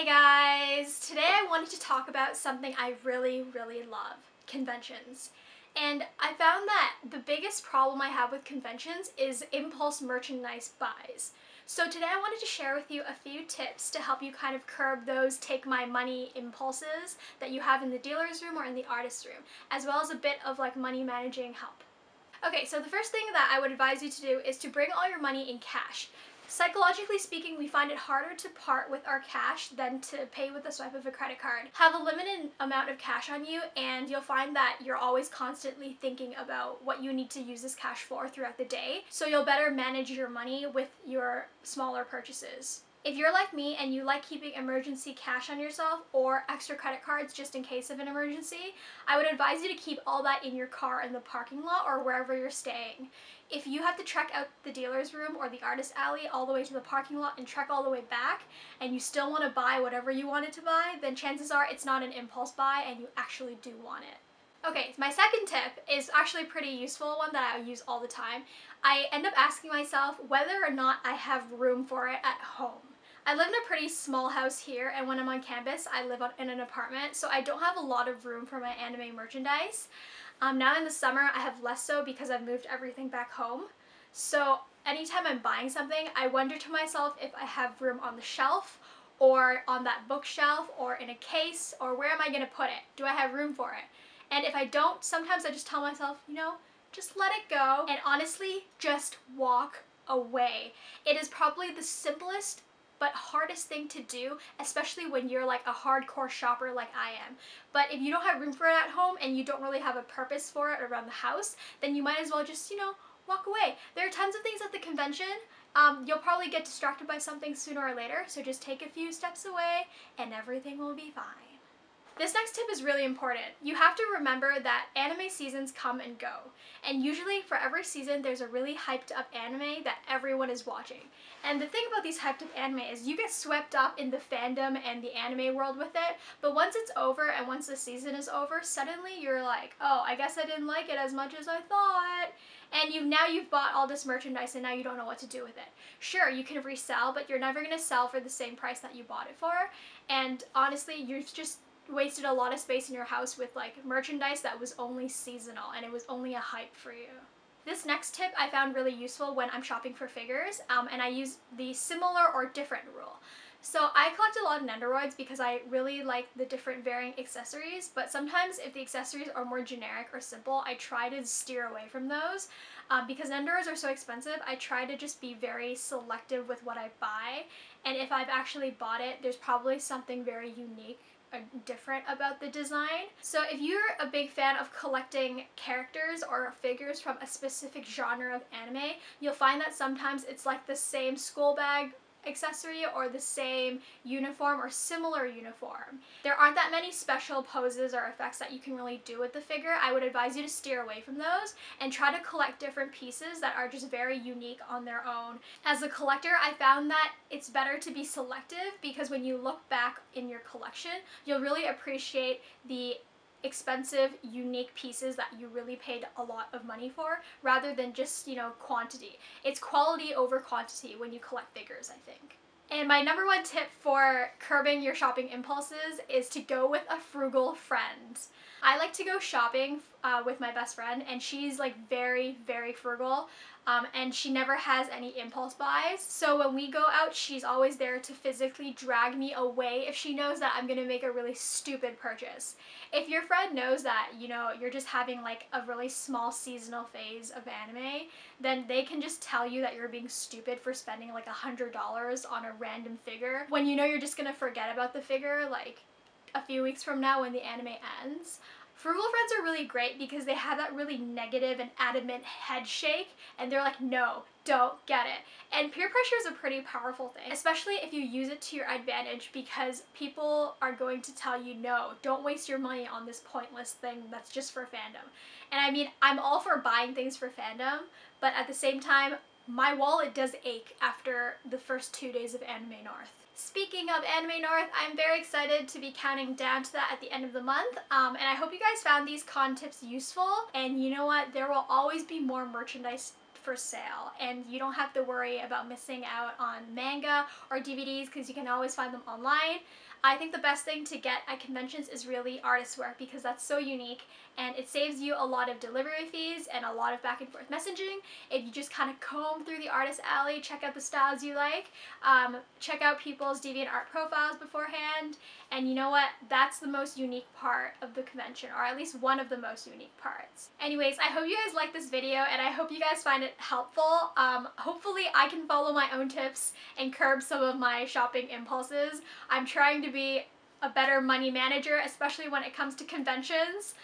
Hey guys! Today I wanted to talk about something I really love, conventions. And I found that the biggest problem I have with conventions is impulse merchandise buys. So today I wanted to share with you a few tips to help you kind of curb those take my money impulses that you have in the dealer's room or in the artist's room, as well as a bit of like money managing help. Okay, so the first thing that I would advise you to do is to bring all your money in cash. Psychologically speaking, we find it harder to part with our cash than to pay with a swipe of a credit card. Have a limited amount of cash on you and you'll find that you're always constantly thinking about what you need to use this cash for throughout the day, so you'll better manage your money with your smaller purchases. If you're like me and you like keeping emergency cash on yourself or extra credit cards just in case of an emergency, I would advise you to keep all that in your car in the parking lot or wherever you're staying. If you have to trek out the dealer's room or the artist alley all the way to the parking lot and trek all the way back and you still want to buy whatever you wanted to buy, then chances are it's not an impulse buy and you actually do want it. Okay, my second tip is actually a pretty useful one that I use all the time. I end up asking myself whether or not I have room for it at home. I live in a pretty small house here, and when I'm on campus I live in an apartment, so I don't have a lot of room for my anime merchandise. Now in the summer I have less so because I've moved everything back home. So anytime I'm buying something, I wonder to myself if I have room on the shelf or on that bookshelf or in a case, or where am I going to put it? Do I have room for it? And if I don't, sometimes I just tell myself, just let it go and honestly just walk away. It is probably the simplest but hardest thing to do, especially when you're like a hardcore shopper like I am. But if you don't have room for it at home and you don't really have a purpose for it around the house, then you might as well just, walk away. There are tons of things at the convention. You'll probably get distracted by something sooner or later, so just take a few steps away and everything will be fine. This next tip is really important. You have to remember that anime seasons come and go. And usually for every season there's a really hyped up anime that everyone is watching. And the thing about these hyped up anime is you get swept up in the fandom and the anime world with it, but once it's over and once the season is over, suddenly you're like, oh, I guess I didn't like it as much as I thought. And you've bought all this merchandise and now you don't know what to do with it. Sure, you can resell, but you're never going to sell for the same price that you bought it for. And honestly, you've just wasted a lot of space in your house with like merchandise that was only seasonal and it was only a hype for you. This next tip I found really useful when I'm shopping for figures, and I use the similar or different rule. So I collect a lot of Nendoroids because I really like the different varying accessories, but sometimes if the accessories are more generic or simple, I try to steer away from those. Because Nendoroids are so expensive, I try to just be very selective with what I buy, and if I've actually bought it, there's probably something very unique different about the design. So if you're a big fan of collecting characters or figures from a specific genre of anime, you'll find that sometimes it's like the same school bag accessory or the same uniform or similar uniform. There aren't that many special poses or effects that you can really do with the figure. I would advise you to steer away from those and try to collect different pieces that are just very unique on their own. As a collector, I found that it's better to be selective because when you look back in your collection, you'll really appreciate the expensive, unique pieces that you really paid a lot of money for, rather than just, quantity. It's quality over quantity when you collect figures, I think. And my number one tip for curbing your shopping impulses is to go with a frugal friend. I like to go shopping with my best friend, and she's like very frugal, and she never has any impulse buys. So when we go out, she's always there to physically drag me away if she knows that I'm gonna make a really stupid purchase. If your friend knows that, you're just having like a really small seasonal phase of anime, then they can just tell you that you're being stupid for spending like $100 on a random figure when you're just gonna forget about the figure like a few weeks from now when the anime ends. Frugal Friends are really great because they have that really negative and adamant head shake, and they're like, no, don't get it. And peer pressure is a pretty powerful thing, especially if you use it to your advantage, because people are going to tell you, no, don't waste your money on this pointless thing that's just for fandom. And I mean, I'm all for buying things for fandom, but at the same time, my wallet does ache after the first 2 days of Anime North. Speaking of Anime North, I'm very excited to be counting down to that at the end of the month, and I hope you guys found these con tips useful. And you know what? There will always be more merchandise for sale, and you don't have to worry about missing out on manga or DVDs because you can always find them online. I think the best thing to get at conventions is really artist work because that's so unique and it saves you a lot of delivery fees and a lot of back and forth messaging if you just kind of comb through the artist alley, check out the styles you like, check out people's DeviantArt profiles beforehand, and you know what? That's the most unique part of the convention, or at least one of the most unique parts. Anyways, I hope you guys like this video and I hope you guys find it helpful. Hopefully I can follow my own tips and curb some of my shopping impulses. I'm trying to be a better money manager, especially when it comes to conventions.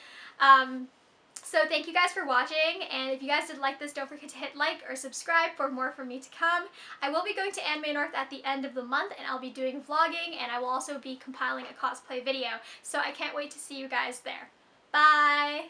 So thank you guys for watching, and if you guys did like this, don't forget to hit like or subscribe for more from me to come. I will be going to Anime North at the end of the month, and I'll be doing vlogging, and I will also be compiling a cosplay video, so I can't wait to see you guys there. Bye!